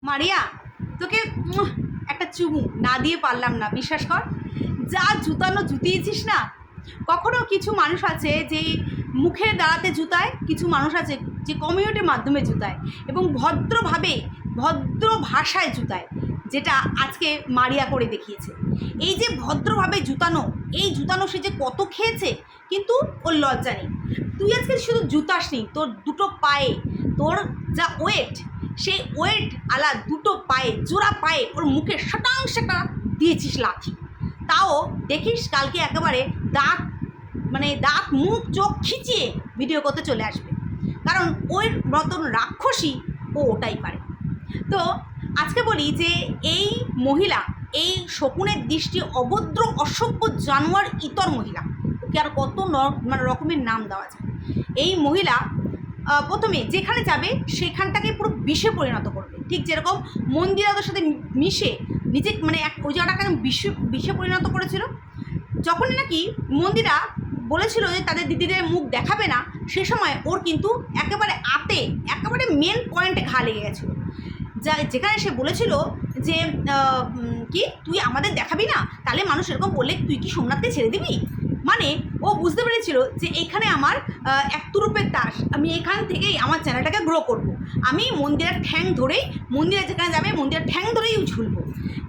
মারিয়া, তোকে একটা চুমু না দিয়ে পারলাম না, বিশ্বাস কর। যা জুতানো জুতিয়েছিস না। কখনো কিছু মানুষ আছে যে মুখে দাঁড়াতে জুতায়, কিছু মানুষ আছে যে কমিউনিটির মাধ্যমে জুতায় এবং ভদ্রভাবে ভদ্র ভাষায় জুতায়, যেটা আজকে মারিয়া করে দেখিয়েছে। এই যে ভদ্রভাবে জুতানো, এই জুতানো সে যে কত খেয়েছে, কিন্তু ওর লজ্জা নেই। তুই আজকে শুধু জুতাসনি, তোর দুটো পায়ে তোর যা ওয়েট, সেই ওয়েট আলা দুটো পায়ে, জোড়া পায়ে ওর মুখে শতাংশটা দিয়েছিস লাথি। তাও দেখিস কালকে একেবারে দাঁত দাঁত মুখ চোখ খিচিয়ে ভিডিও করতে চলে আসবে, কারণ ওর মতন রাক্ষসী ও ওটাই পারে। তো আজকে বলি যে এই মহিলা, এই শকুনের দৃষ্টি অভদ্র অসভ্য জানোয়ার ইতর মহিলা, ওকে আর কত রকমের নাম দেওয়া যায়। এই মহিলা প্রথমে যেখানে যাবে সেখানটাকে পুরো বিষে পরিণত করবে, ঠিক যেরকম মন্দিরাদের সাথে মিশে নিজে ওই জায়গাটাকে বিষে পরিণত করেছিল। যখন নাকি মন্দিরা বলেছিল যে তাদের দিদিদের মুখ দেখাবে না, সে সময় ওর কিন্তু একেবারে মেন পয়েন্টে ঘা লেগে গেছিলো। যেখানে সে বলেছিল যে কি তুই আমাদের দেখাবি না, তাহলে মানুষ এরকম বললে তুই কি সোমনাথকে ছেড়ে দিবি। মানে ও বুঝতে পেরেছিল যে এইখানে আমার এক তুরুপের তাস, আমি এখান থেকেই আমার চ্যানেলটাকে গ্রো করব। আমি মন্দিরের ঠ্যাং ধরেই, মন্দিরে যেখানে যাবে মন্দিরের ঠ্যাং ধরেই ঝুলবো।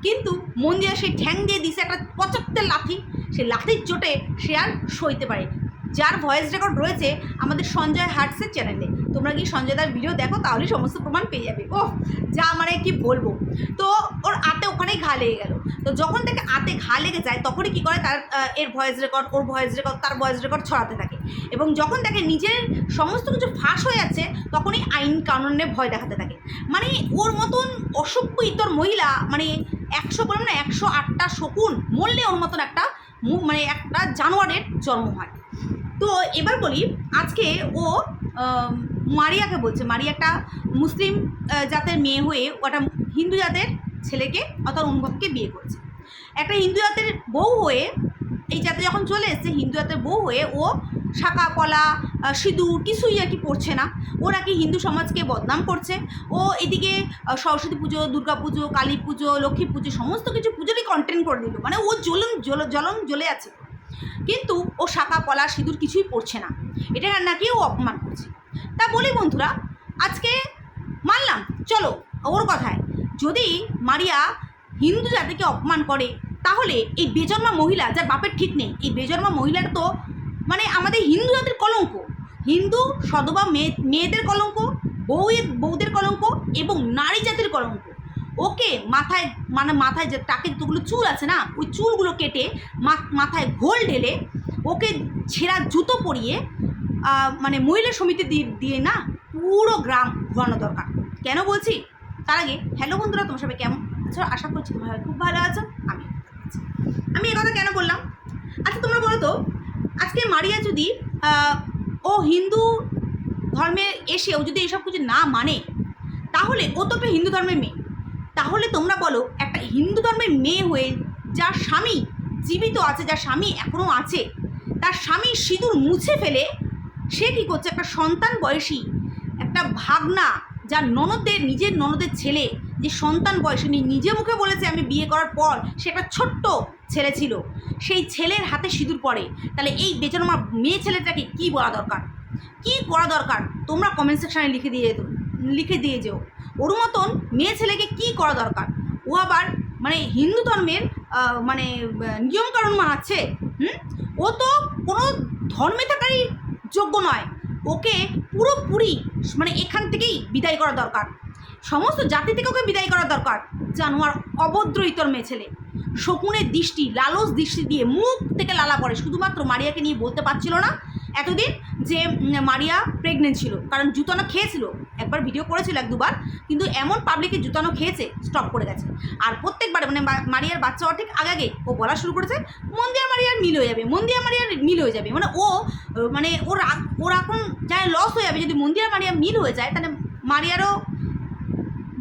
কিন্তু মন্দিরে সেই ঠ্যাং দিয়ে দিছে একটা পঁচাত্তর লাথি, সেই লাথির চোটে সে আর সইতে পারেনি। যার ভয়েস রেকর্ড রয়েছে আমাদের সঞ্জয় হার্টসের চ্যানেলে, তোমরা কি সঞ্জয়দার ভিডিও দেখো তাহলেই সমস্ত প্রমাণ পেয়ে যাবে। ও যা কি বলবো। তো ওর আতে ওখানেই ঘা লেগে গেল। তো যখন থেকে আতে ঘা লেগে যায় তখনই কী করে, তার এর ভয়েস রেকর্ড, ওর ভয়েস রেকর্ড, তার ভয়েস রেকর্ড ছড়াতে থাকে। এবং যখন দেখে নিজের সমস্ত কিছু ফাঁস হয়ে যাচ্ছে, তখনই আইন কানুনে ভয় দেখাতে থাকে। ওর মতন অসভ্য ইতর মহিলা 100 বললাম না, 108টা শকুন মরলে ওর মতন একটা একটা জানোয়ারের জন্ম হয়। তো এবার বলি, আজকে ও মারিয়াকে বলছে, মারিয়া একটা মুসলিম জাতের মেয়ে হয়ে ও একটা হিন্দু জাতের ছেলেকে অর্থাৎ অনুভবকে বিয়ে করেছে। একটা হিন্দু জাতের বউ হয়ে এই জাতে যখন চলে এসছে, হিন্দু জাতের বউ হয়ে ও শাঁখা পলা সিঁদুর কিছুই আর কি পড়ছে না। ও নাকি হিন্দু সমাজকে বদনাম করছে। ও এদিকে সরস্বতী পুজো, দুর্গা পুজো, কালী পুজো, লক্ষ্মী পুজো সমস্ত কিছু পুজোরই কন্টেন্ট করে দিল। ও জ্বলে আছে, কিন্তু ও শাঁখা পলা সিঁদুর কিছুই পড়ছে না। এটা নাকি ও অপমান করছে। তা বলি বন্ধুরা, আজকে মানলাম, চলো ওর কথায়, যদি মারিয়া হিন্দু জাতিকে অপমান করে, তাহলে এই বেজন্মা মহিলা, যার বাপের ঠিক নেই, এই বেজন্মা মহিলার তো আমাদের হিন্দু জাতির কলঙ্ক, হিন্দু সধবা মেয়েদের কলঙ্ক, বউদের কলঙ্ক এবং নারী জাতির কলঙ্ক। ওকে মাথায় যে টাকে যতগুলো চুল আছে না, ওই চুলগুলো কেটে মাথায় ঘোল ঢেলে ওকে ছেঁড়া জুতো পরিয়ে মহিলা সমিতি দিয়ে না পুরো গ্রাম ঘোরানো দরকার। কেন বলছি, তার আগে হ্যালো বন্ধুরা, তোমার সবাই কেমন আছো? আশা করছি তোমরা খুব ভালো আছো। আমি এ কথা কেন বললাম? আচ্ছা তোমরা বলো তো, আজকে মারিয়া যদি ও হিন্দু ধর্মে এসেও যদি এসব কিছু না মানে, তাহলে ও তো একটা হিন্দু ধর্মের মেয়ে। তাহলে তোমরা বলো, একটা হিন্দু ধর্মের মেয়ে হয়ে যার স্বামী জীবিত আছে, যার স্বামী এখনও আছে, তার স্বামী সিঁদুর মুছে ফেলে সে কী করছে? একটা সন্তান বয়সী একটা ভাগনা, যার নিজের ননদের ছেলে, যে সন্তান বয়সী, নিজে মুখে বলেছে আমি বিয়ে করার পর সে একটা ছোট্ট ছেলে ছিল, সেই ছেলের হাতে সিঁদুর পড়ে। তাহলে এই বেজন্মা মেয়ে ছেলেটাকে কী বলা দরকার, কী করা দরকার? তোমরা কমেন্ট সেকশানে লিখে দিয়ে যেও ওর মতন মেয়ে ছেলেকে কী করা দরকার। ও আবার হিন্দু ধর্মের নিয়মকানুন মানাচ্ছে। ও তো কোনো ধর্মে থাকারই যোগ্য নয়। ওকে পুরোপুরি এখান থেকেই বিদায় করা দরকার, সমস্ত জাতি থেকে ওকে বিদায় করা দরকার। জানোয়ার অভদ্র ইতর মেয়ে ছেলে, শকুনের দৃষ্টি, লালস দৃষ্টি দিয়ে মুখ থেকে লালা পড়ে। শুধুমাত্র মারিয়াকে নিয়ে বলতে পারছিল না এতদিন যে মারিয়া প্রেগনেন্ট ছিল, কারণ জুতানো খেয়েছিল, একবার ভিডিও করেছিল 1-2বার, কিন্তু এমন পাবলিকে জুতানো খেয়েছে স্টপ করে গেছে। আর প্রত্যেকবার মারিয়ার বাচ্চা হওয়ার ঠিক আগে ও বলা শুরু করেছে মন্দির মারিয়ার মিল হয়ে যাবে, মন্দির মারিয়ার মিল হয়ে যাবে। ওর এখন যায় লস হয়ে যাবে। যদি মন্দির মারিয়া মিল হয়ে যায়, তাহলে মারিয়ারও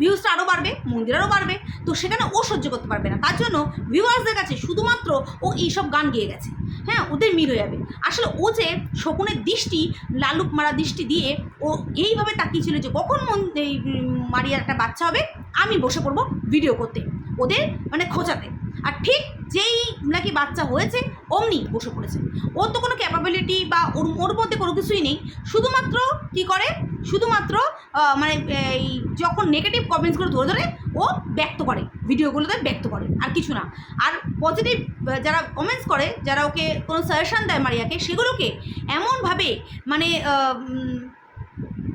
ভিউজটা আরও বাড়বে, মন্দির আরও বাড়বে। তো সেখানে ও সহ্য করতে পারবে না, তার জন্য ভিউয়ার্সদের কাছে শুধুমাত্র ও এইসব গান গেয়ে গেছে। হ্যাঁ, ওদের মিল হয়ে যাবে। আসলে ও যে শকুনের দৃষ্টি, লালুক মারা দৃষ্টি দিয়ে ও এইভাবে তাকিয়েছিল যে কখন এই মারিয়ার একটা বাচ্চা হবে, আমি বসে পড়বো ভিডিও করতে, ওদের মানে খোঁচাতে। আর ঠিক যেই নাকি বাচ্চা হয়েছে অমনি বসে পড়েছে। ওর তো কোনো ক্যাপাবিলিটি বা ওর মধ্যে কোনো কিছুই নেই। শুধুমাত্র কি করে, শুধুমাত্র মানে এই যখন নেগেটিভ কমেন্টসগুলো ধরে ধরে ও ব্যক্ত করে, ভিডিওগুলোতে ব্যক্ত করে, আর কিছু না। আর পজিটিভ যারা কমেন্টস করে, যারা ওকে কোনো সাজেশান দেয় মারিয়াকে, সেগুলোকে এমনভাবে মানে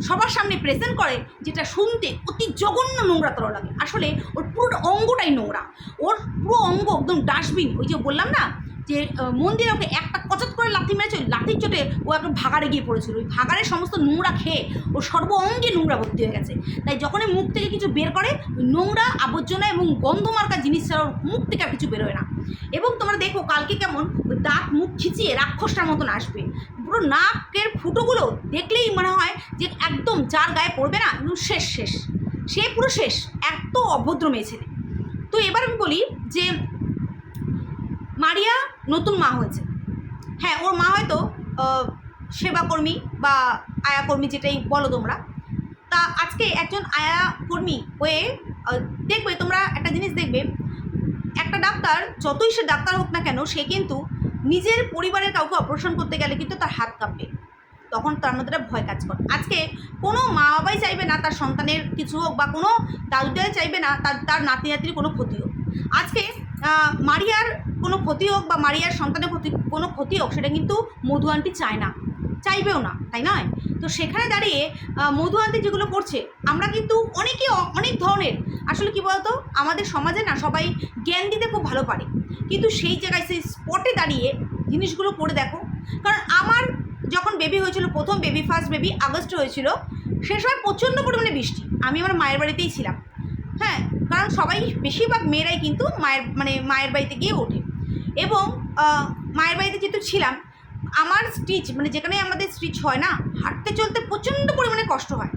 সবার সামনে প্রেজেন্ট করে যেটা শুনতে অতি জঘন্য নোংরাতর লাগে। আসলে ওর পুরো অঙ্গটাই নোংরা, ওর পুরো অঙ্গ একদম ডাস্টবিন। ওই যে বললাম না যে মন্দিরে ওকে একটা কচত করে লাথি মেরেছে, ওই লাথির চোটে ও একটা ভাগাড়ে গিয়ে পড়েছিল। ওই ভাগাড়ের সমস্ত নোংরা খেয়ে ওর সর্ব অঙ্গে নোংরা ভর্তি হয়ে গেছে। তাই যখনই মুখ থেকে কিছু বের করে, ওই নোংরা আবর্জনা এবং গন্ধমার্কা জিনিস ছাড়া ওর মুখ থেকে আর কিছু বেরোয় না। এবং তোমরা দেখো কালকে কেমন ওই দাঁত মুখ খিচিয়ে রাক্ষসটার মতন আসবে, পুরো নাকের ফুটোগুলো দেখলেই মনে হয় যে একদম যার গায়ে পড়বে না শেষ শেষ, সে পুরো শেষ। এত অভদ্র মেয়ে ছেলে। তো এবার আমি বলি যে মারিয়া নতুন মা হয়েছে। হ্যাঁ, ওর মা হয়তো সেবাকর্মী বা আয়াকর্মী, যেটাই বলো তোমরা। তা আজকে একজন আয়াকর্মী হয়ে দেখবে তোমরা একটা জিনিস দেখবে, একটা ডাক্তার যতই সে ডাক্তার হোক না কেন, সে কিন্তু নিজের পরিবারের কাউকে অপারেশন করতে গেলে কিন্তু তার হাত কাঁপবে, তখন তার মধ্যে একটা ভয় কাজ করে। আজকে কোনো মা বাবাই চাইবে না তার সন্তানের কিছু হোক, বা কোনো দাদু দাদাই চাইবে না তার নাতি নাতির কোনো ক্ষতি হোক। আজকে মারিয়ার কোনো ক্ষতি হোক বা মারিয়ার সন্তানের কোনো ক্ষতি হোক, সেটা কিন্তু মধু আন্টি চায় না, চাইবেও না, তাই নয়? তো সেখানে দাঁড়িয়ে মধু আন্টি যেগুলো করছে, আমরা কিন্তু অনেক ধরনের, আসলে কি বলতো, আমাদের সমাজে না সবাই জ্ঞান দিতে খুব ভালো পারে, কিন্তু সেই জায়গায় সেই স্পটে দাঁড়িয়ে জিনিসগুলো করে দেখো। কারণ আমার যখন বেবি হয়েছিল, প্রথম বেবি, ফার্স্ট বেবি আগস্টে হয়েছিল, সে সময় প্রচণ্ড পরিমাণে বৃষ্টি, আমি আমার মায়ের বাড়িতেই ছিলাম। হ্যাঁ, কারণ সবাই বেশিরভাগ মেয়েরাই কিন্তু মায়ের বাড়িতে গিয়ে ওঠে। এবং মায়ের বাড়িতে যেহেতু ছিলাম, আমার স্টিচ মানে যেখানে আমাদের স্টিচ হয় না, হাঁটতে চলতে প্রচণ্ড পরিমাণে কষ্ট হয়।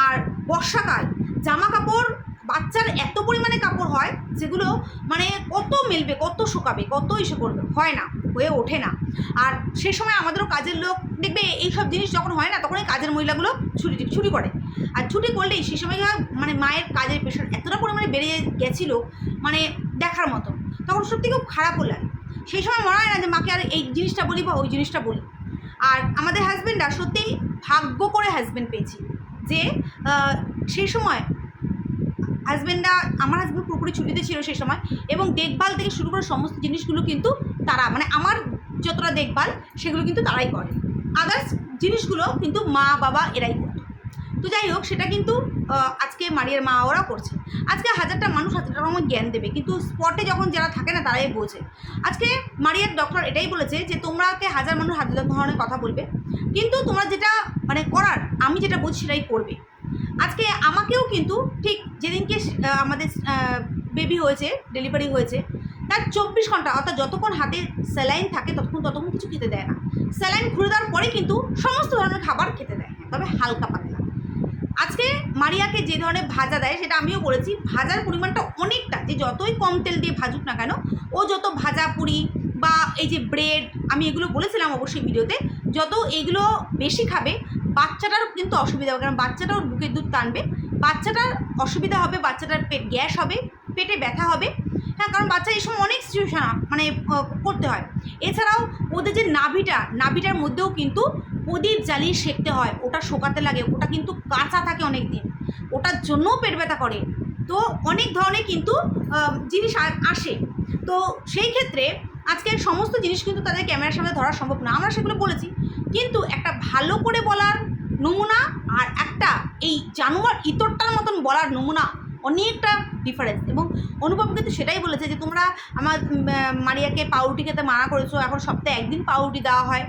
আর বর্ষাকাল, জামা কাপড়, বাচ্চার এত পরিমাণে কাপড় হয় যেগুলো মানে কত মেলবে, কত শুকাবে, কত ইসে করবে, হয় না, হয়ে ওঠে না। আর সে সময় আমাদেরও কাজের লোক দেখবে এইসব জিনিস যখন হয় না, তখন এই কাজের মহিলাগুলো ছুটি করে। আর ছুটি করলেই সেই সময় মানে মায়ের কাজের প্রেশার এতটা পরিমাণে বেড়ে গেছিলো, মানে দেখার মতো। তখন সত্যি খুব খারাপও লাগে। সেই সময় মনে হয় না যে মাকে আর এই জিনিসটা বলি বা ওই জিনিসটা বলি। আর আমাদের হাজব্যান্ডরা সত্যিই ভাগ্য করে হাজব্যান্ড পেয়েছি, যে সেই সময় আমার হাজব্যান্ড পুরোপুরি ছুটিতে ছিল সেই সময়, এবং দেখভাল থেকে শুরু করে সমস্ত জিনিসগুলো কিন্তু তারা, মানে আমার যতটা দেখভাল সেগুলো কিন্তু তারাই করে, আদার্স জিনিসগুলো কিন্তু মা বাবা এরাই করতো। তো যাই হোক, সেটা কিন্তু আজকে মারিয়ার মা ওরা করছে। আজকে হাজারটা মানুষ হাজারটা রকমের জ্ঞান দেবে, কিন্তু স্পটে যখন যারা থাকে না তারাই বোঝে। আজকে মারিয়ার ডক্টর এটাই বলেছে যে তোমরাকে হাজার মানুষ হাজার ধরনের কথা বলবে, কিন্তু তোমরা যেটা মানে করার, আমি যেটা বলছি সেটাই করবে। আজকে আমাকেও কিন্তু ঠিক যেদিনকে আমাদের বেবি হয়েছে, ডেলিভারি হয়েছে, তার 24 ঘন্টা অর্থাৎ যতক্ষণ হাতে স্যালাইন থাকে ততক্ষণ কিছু খেতে দেয় না। স্যালাইন খুলে দেওয়ার পরে কিন্তু সমস্ত ধরনের খাবার খেতে দেয়, তবে হালকা পাতলা। আজকে মারিয়াকে যে ধরনের ভাজা দেয় সেটা আমিও বলেছি, ভাজার পরিমাণটা অনেকটা, যে যতই কম তেল দিয়ে ভাজুক না কেন, ও যত ভাজা পুরি বা এই যে ব্রেড, আমি এগুলো বলেছিলাম অবশ্যই ভিডিওতে, যত এগুলো বেশি খাবে বাচ্চাটার কিন্তু অসুবিধা হবে, কারণ বাচ্চাটাও বুকের দুধ টানবে, বাচ্চাটার অসুবিধা হবে, বাচ্চাটার পেট গ্যাস হবে, পেটে ব্যথা হবে। হ্যাঁ, কারণ বাচ্চা এই সময় অনেক সিচুয়েশন মানে করতে হয়। এছাড়াও ওদের যে নাভিটার মধ্যেও কিন্তু প্রদীপ জ্বালিয়ে সেঁকতে হয়, ওটা শোকাতে লাগে, ওটা কিন্তু কাঁচা থাকে অনেক দিন, ওটার জন্যও পেট ব্যথা করে। তো অনেক ধরনের কিন্তু জিনিস আসে। তো সেই ক্ষেত্রে আজকে সমস্ত জিনিস কিন্তু তাদের ক্যামেরার সামনে ধরা সম্ভব না, আমরা সেগুলো বলেছি, কিন্তু একটা ভালো করে বলার নমুনা আর একটা এই জানোয়ার ইতরটার মতন বলার নমুনা অনেকটা ডিফারেন্স। এবং অনুভব কিন্তু সেটাই বলেছে যে তোমরা আমার মারিয়াকে পাউরুটি খেতে মানা করেছো, এখন সপ্তাহে একদিন পাউরুটি দেওয়া হয়,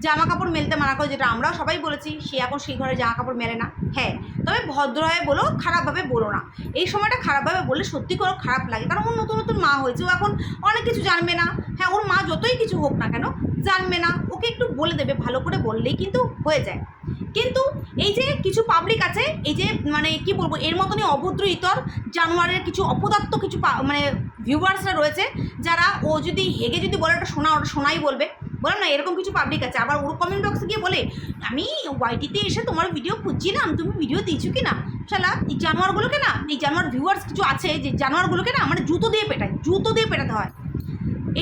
জামা কাপড় মেলতে মানা করে, যেটা আমরাও সবাই বলেছি, সে এখন সেই ঘরে জামা কাপড় মেলে না। হ্যাঁ, তবে ভদ্রভাবে বলো, খারাপভাবে বলো না। এই সময়টা খারাপভাবে বললে সত্যি করে খারাপ লাগে, কারণ ওর নতুন নতুন মা হয়েছে, ও এখন অনেক কিছু জানবে না। হ্যাঁ, ওর মা যতই কিছু হোক না কেন জানবে না, ওকে একটু বলে দেবে, ভালো করে বললেই কিন্তু হয়ে যায়। কিন্তু এই যে কিছু পাবলিক আছে, এই যে মানে কি বলবো, এর মতনই অভদ্র ইতর জানোয়ারের কিছু অপদার্থ কিছু মানে ভিউয়ার্সরা রয়েছে, যারা ও যদি হেগে যদি বলে ওটা শোনাই বলবে, বললাম না এরকম কিছু পাবলিক আছে। আবার ওর কমেন্ট বক্সে গিয়ে বলে আমি ওয়াইটিতে এসে তোমার ভিডিও খুঁজছিলাম, তুমি ভিডিও দিয়েছো কি না। শালা এই জানোয়ারগুলোকে না, এই জানোয়ার ভিউয়ার্স কিছু আছে যে জানোয়ারগুলোকে না মানে জুতো দিয়ে পেটাতে হয়।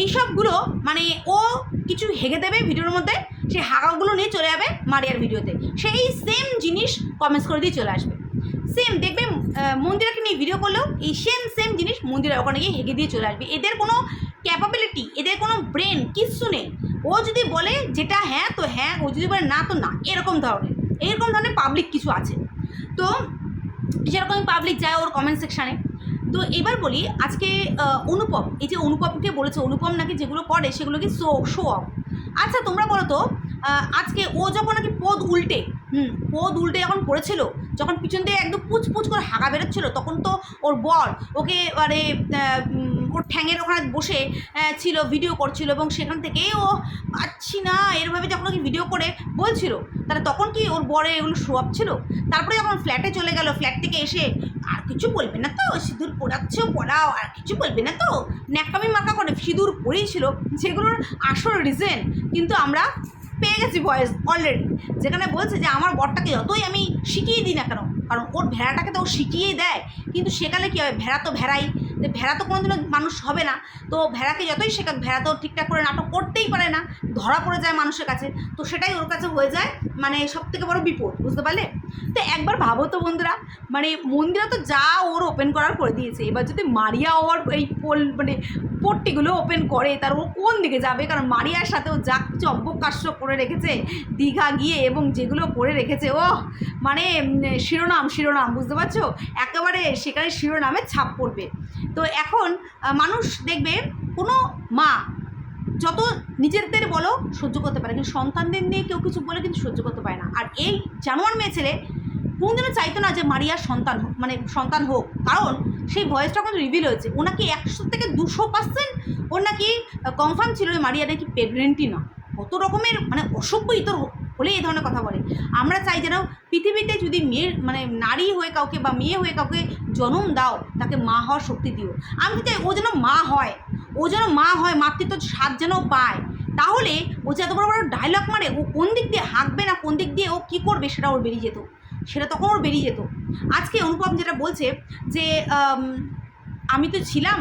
এইসবগুলো মানে ও কিছু হেগে দেবে ভিডিওর মধ্যে, সেই হাগাগুলো নিয়ে চলে যাবে মারিয়ার ভিডিওতে, সেই সেম জিনিস কমেন্টস করে দিয়ে চলে আসবে। সেম দেখবে মন্দিরাকে নিয়ে ভিডিও করলেও এই সেম জিনিস মন্দিরের ওখানে গিয়ে হেগে দিয়ে চলে আসবে। এদের কোনো ক্যাপাবিলিটি, এদের কোনো ব্রেন কিচ্ছু নেই। ও যদি বলে যেটা হ্যাঁ তো হ্যাঁ, ও যদি বলে না তো না, এরকম ধরনের পাবলিক কিছু আছে। তো সেরকমই পাবলিক যায় ওর কমেন্ট সেকশানে। তো এবার বলি আজকে অনুপম, এই যে অনুপমকে বলেছে অনুপম নাকি যেগুলো করে সেগুলো কি শো অফ। আচ্ছা তোমরা বলো তো, আজকে ও যখন নাকি পদ উল্টে যখন পড়েছিল, যখন পিছন দিয়ে একদম পুচ করে হাগা বেরোচ্ছিল, তখন তো ওর বর ওকে মানে ওর ঠ্যাঙের ওখানে বসে ছিল, ভিডিও করছিল, এবং সেখান থেকেই ও পাচ্ছি না এরভাবে যখন ওকে ভিডিও করে বলছিল, তাহলে তখন কি ওর বরে এগুলো শো অফ ছিল? তারপরে যখন ফ্ল্যাটে চলে গেল, ফ্ল্যাট থেকে এসে আর কিছু বলবে না তো, সিঁদুর পড়াচ্ছেও পড়াও, আর কিছু বলবে না তো, ন্যাকামি মাকা করে সিঁদুর পরেই ছিল, যেগুলোর আসল রিজন কিন্তু আমরা পেয়ে গেছি ভয়েস অলরেডি, যেখানে বলছে যে আমার বরটাকে যতই আমি শিখিয়ে দিই না কেন, কারণ ওর ভেড়াটাকে তো ও শিখিয়েই দেয়, কিন্তু সেকালে কী হবে, ভেড়া তো ভেড়াই, যে ভেড়া তো কোনোদিনও মানুষ হবে না, তো ভেড়াকে যতই শেখাক ভেড়া তো ঠিকঠাক করে নাটক করতেই পারে না, ধরা পড়ে যায় মানুষের কাছে, তো সেটাই ওর কাছে হয়ে যায় মানে সবথেকে বড় বিপদ, বুঝতে পারলে? তো একবার ভাবো তো বন্ধুরা, মানে মন্দিরা তো যা ওর ওপেন করার করে দিয়েছে, এবার যদি মারিয়া ওর এই মানে পট্টিগুলো ওপেন করে, তার ও কোন দিকে যাবে? কারণ মারিয়ার সাথেও যা কিছু অব্যকাশ্য করে রেখেছে দীঘা গিয়ে, এবং যেগুলো করে রেখেছে ও মানে শিরোনাম বুঝতে পারছো, একেবারে সেখানে শিরোনামে ছাপ পড়বে। তো এখন মানুষ দেখবে কোনো মা যত নিজেদের বলো সহ্য করতে পারে, কিন্তু সন্তানদের নিয়ে কেউ কিছু বলে কিন্তু সহ্য করতে পারে না। আর এই জানোয়ার মেয়ে ছেলে কোনদিনও চাইতো না যে মারিয়ার সন্তান হোক, কারণ সেই ভয়েসটা কিন্তু রিভিল হয়েছে, ও নাকি 100 থেকে 200% ওর নাকি কনফার্ম ছিল যে মারিয়া নাকি প্রেগনেন্টই না। কত রকমের মানে অসভ্য ইতর হলে এই ধরনের কথা বলে। আমরা চাই যেন পৃথিবীতে যদি মানে নারী হয়ে কাউকে বা মেয়ে হয়ে কাউকে জন্ম দাও, তাকে মা হওয়ার শক্তি দিও। আমি চাই ও যেন মা হয়, মাতৃত্ব স্বাদ যেন পায়। তাহলে ও যে এত বড় বড় ডায়লগ মারে, ও কোন দিক দিয়ে হাঁকবে না কোন দিক দিয়ে ও কী করবে সেটা তখন ওর বেরিয়ে যেত। আজকে অনুপম যেটা বলছে যে আমি তো ছিলাম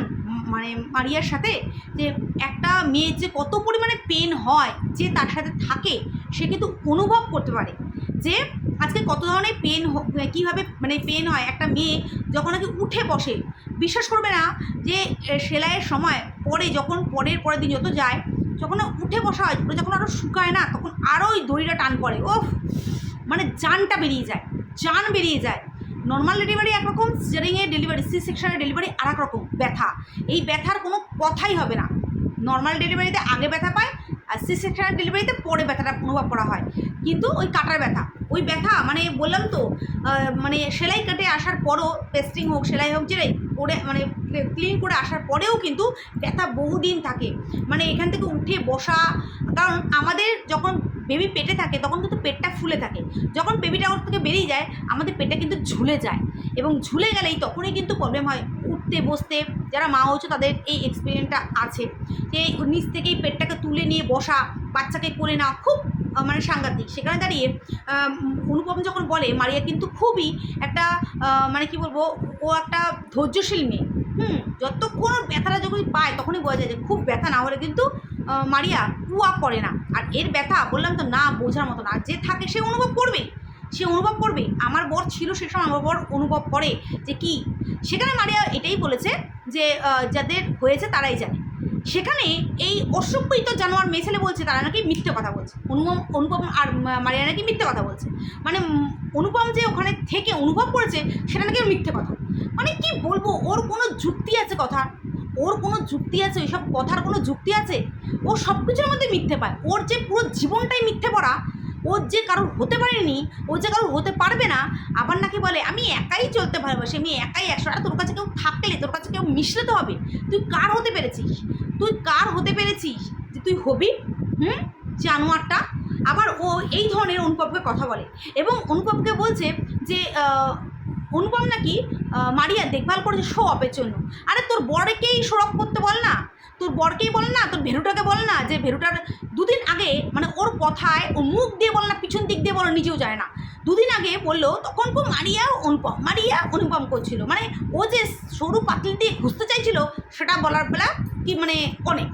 মানে মারিয়ার সাথে, যে একটা মেয়ের যে কত পরিমাণে পেন হয়, যে তার সাথে থাকে সে কিন্তু অনুভব করতে পারে যে আজকে কত ধরনের কীভাবে মানে পেন হয় একটা মেয়ে যখন নাকি উঠে বসে। বিশ্বাস করবে না যে সেলাইয়ের সময় যখন পরের দিন যত যায়, যখন উঠে বসা হয়, যখন আরও শুকায় না, তখন আরও ওই দড়িটা টান পড়ে, ওফ মানে জান বেরিয়ে যায়। নর্মাল ডেলিভারি একরকম, সিজারিংয়ের ডেলিভারি, সি সেকশনের ডেলিভারি আর এক রকম ব্যথা। এই ব্যথার কোনো কথাই হবে না। নর্মাল ডেলিভারিতে আগে ব্যথা পায়, আর সি সেকশনের ডেলিভারিতে পরে ব্যথাটা অনুভব করা হয়। কিন্তু ওই কাটার ওই ব্যথা মানে বললাম তো, মানে সেলাই কেটে আসার পরও, পেস্টিং হোক সেলাই হোক, যে করে মানে ক্লিন করে আসার পরেও কিন্তু ব্যথা বহুদিন থাকে। মানে এখান থেকে উঠে বসা, কারণ আমাদের যখন বেবি পেটে থাকে তখন কিন্তু পেটটা ফুলে থাকে, যখন বেবিটা ওর থেকে বেরিয়ে যায় আমাদের পেটটা কিন্তু ঝুলে যায়, এবং ঝুলে গেলেই তখনই কিন্তু প্রবলেম হয় উঠতে বসতে। যারা মা হচ্ছে তাদের এই এক্সপিরিয়েন্সটা আছে, যে নিচ থেকেই পেটটাকে তুলে নিয়ে বসা, বাচ্চাকে কোলে নেওয়া খুব মানে সাংঘাতিক। সেখানে দাঁড়িয়ে অনুপম যখন বলে মারিয়া কিন্তু খুবই একটা মানে কি বলবো, ও একটা ধৈর্যশীল মেয়ে। যতক্ষণ ব্যথাটা যখন পায় তখনই বোঝা যায় যে খুব ব্যথা না হলে কিন্তু মারিয়া কুয়া করে না। আর এর ব্যথা বললাম তো না বোঝার মতো না, যে থাকে সে অনুভব করবে। আমার বর ছিল সে সময়, আমার বর অনুভব করে যে কি। সেখানে মারিয়া এটাই বলেছে যে যাদের হয়েছে তারাই জানে। সেখানে এই অসভ্য জানোয়ার মেয়ে ছেলে বলছে তারা নাকি মিথ্যে কথা বলছে, অনুপম আর মারিয়া নাকি মিথ্যে কথা বলছে। মানে অনুপম যে ওখানে থেকে অনুভব করেছে সেটা নাকি মিথ্যে কথা। মানে কি বলবো, ওর কোনো যুক্তি আছে ওইসব কথার কোনো যুক্তি আছে? ও সব কিছুর মধ্যে মিথ্যে পায়। ওর যে পুরো জীবনটাই মিথ্যে পড়া, ওর যে কারোর হতে পারেনি, ও যে কারোর হতে পারবে না, আবার নাকি বলে আমি একাই চলতে ভালোবাসি, আমি একাই 100। আর তোর কাছে কেউ থাকলে, তোর কাছে কেউ মিশলে তো হবে। তুই কার হতে পেরেছিস যে তুই হবি? জানোয়ারটা আবার ও এই ধরনের অনুপমকে কথা বলে এবং অনুপমকে বলছে যে অনুপম নাকি মারিয়া দেখভাল করেছে শো অফের জন্য। আরে তোর বরকেই শো অফ করতে বল না, তোর বরকেই বল না, তোর ভেরুটাকে বল না যে ভেরুটার দুদিন আগে মানে ওর কথায় ও মুখ দিয়ে বল না পিছন দিক দিয়ে বলো, নিজেও যায় না, দুদিন আগে বললো তখন খুব মারিয়া অনুপম করছিল, মানে ও যে সরু পাতিল দিয়ে ঘুষতে চাইছিল সেটা বলার বেলা কি মানে অনেক।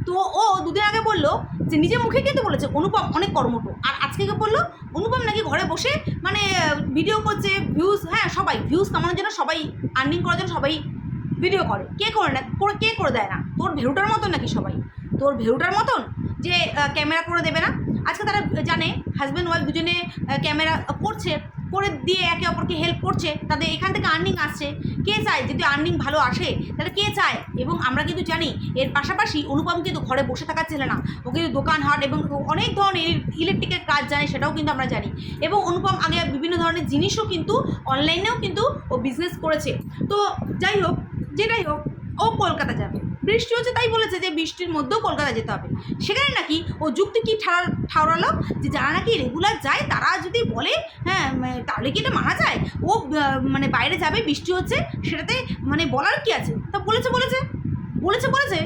তো ও দুদিন আগে বললো যে নিজের মুখে কিন্তু বলেছে অনুপম অনেক কর্মঠ, আর আজকে বললো অনুপম নাকি ঘরে বসে মানে ভিডিও করছে, ভিউজ, হ্যাঁ সবাই ভিউজ কামানোর জন্য, সবাই আর্নিং করার জন্য সবাই ভিডিও করে, কে করে না, কে করে দেয় না? তোর ভেরুটার মতন নাকি সবাই? তোর ভেরুটার মতন যে ক্যামেরা করে দেবে না? আজকে তারা জানে হাজব্যান্ড ওয়াইফ দুজনে ক্যামেরা করছে, করে দিয়ে একে অপরকে হেল্প করছে, তাদের এখান থেকে আর্নিং আসছে। কে চায় যদি আর্নিং ভালো আসে তাহলে কে চায়? এবং আমরা কিন্তু জানি এর পাশাপাশি অনুপম কিন্তু ঘরে বসে থাকার ছেলে না, ও কিন্তু দোকান হাট এবং অনেক ধরনের ইলেকট্রিকের কাজ জানে, সেটাও কিন্তু আমরা জানি। এবং অনুপম আগে বিভিন্ন ধরনের জিনিসও কিন্তু অনলাইনেও কিন্তু ও বিজনেস করেছে। তো যাই হোক, যেটাই হোক, ও কলকাতা যাবে, বৃষ্টি হচ্ছে তাই বলেছে যে বৃষ্টির মধ্যেও কলকাতা যেতে হবে। সেখানে নাকি ও যুক্তি কি ঠাউরালো যে যারা নাকি রেগুলার যায় তারা যদি বলে হ্যাঁ তাহলে কি এটা মানা যায়? ও মানে বাইরে যাবে, বৃষ্টি হচ্ছে, সেটাতে মানে বলার কি আছে? তা বলেছে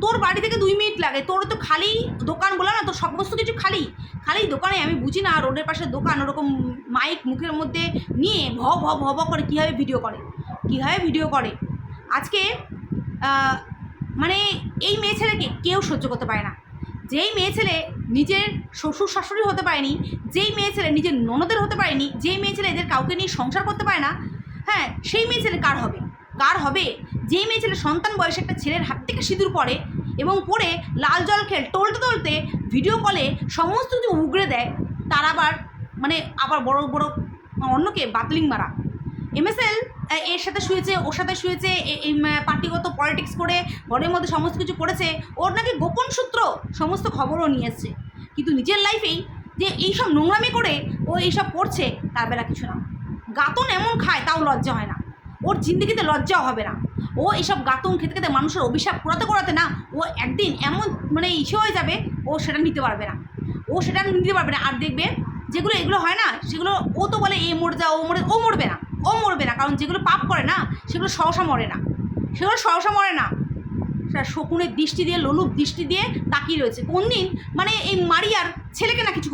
তোর বাড়ি থেকে 2 মিনিট লাগে, তোর তো খালি দোকান বলে না, তোর সমস্ত কিছু খালি দোকানে। আমি বুঝি না রোডের পাশে দোকান ওরকম মাইক মুখের মধ্যে নিয়ে ভ করে কীভাবে ভিডিও করে আজকে মানে এই মেয়ে ছেলেকে কেউ সহ্য করতে পারে না। যেই মেয়ে ছেলে নিজের শ্বশুর শাশুড়ি হতে পারেনি, যেই মেয়ে ছেলে নিজের ননদের হতে পারেনি, যেই মেয়ে ছেলে এদের কাউকে নিয়ে সংসার করতে পারে না, হ্যাঁ সেই মেয়ে ছেলে কার হবে? যেই মেয়ে ছেলে সন্তান বয়সে একটা ছেলের হাত থেকে সিঁদুর পড়ে এবং পরে লাল জল খেল টলতে ভিডিও কলে সমস্ত কিছু উগড়ে দেয়, তার আবার বড় অন্যকে বাতলিং মারা। MSL এর সাথে শুয়েছে, ওর সাথে শুয়েছে, এই পার্টিগত পলিটিক্স করে ঘরের মধ্যে সমস্ত কিছু করেছে, ওর নাকি গোপন সূত্র সমস্ত খবরও নিয়ে এসছে। কিন্তু নিজের লাইফেই যে এইসব নোংরামি করে ও এইসব করছে তার বেলা কিছু না। গাতন এমন খায় তাও লজ্জা হয় না, ওর জিন্দগিতে লজ্জাও হবে না। ও এইসব গাতন খেতে মানুষের অভিশাপ করাতে না ও একদিন এমন মানে ইচ্ছে হয়ে যাবে, ও সেটা নিতে পারবে না। আর দেখবে যেগুলো এগুলো হয় না, সেগুলো ও তো বলে এ মরে যা, ও মরবে না, কারণ যেগুলো পাপ করে না সেগুলো সহসা মরে না, সেটা শকুনের দৃষ্টি দিয়ে, লোলুপ দৃষ্টি দিয়ে তাকিয়ে রয়েছে। কোন দিন মানে এই মারিয়ার ছেলেকে না কিছু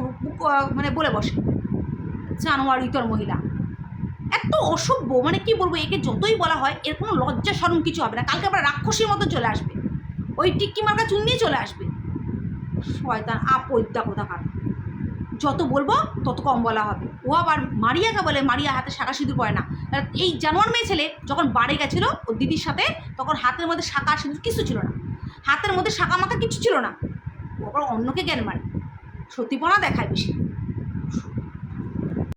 মানে বলে বসে, জানোয়ার ইতর মহিলা, এত অসভ্য, মানে কি বলবো, একে যতই বলা হয় এর কোনো লজ্জা শরম কিছু হবে না। কালকে আবার রাক্ষসীর মতো চলে আসবে, ওই টিক্কি মার্কা চুন নিয়ে চলে আসবে, শয়তান আপদ্যা কোথাকার। যত বলবো তত কম বলা হবে। ও আবার মারিয়াকে বলে মারিয়া হাতে শাঁখা সিঁদুর পড়ে না। এই জানোয়ার মেয়ে ছেলে যখন বাড়ি গেছিলো ওর দিদির সাথে, তখন হাতের মধ্যে শাঁখা সিঁদুর কিছু ছিল না, হাতের মধ্যে শাঁখা মাখা কিছু ছিল না। ও আবার অন্যকে জ্ঞান মারে, সত্যিপনা দেখায় বেশি।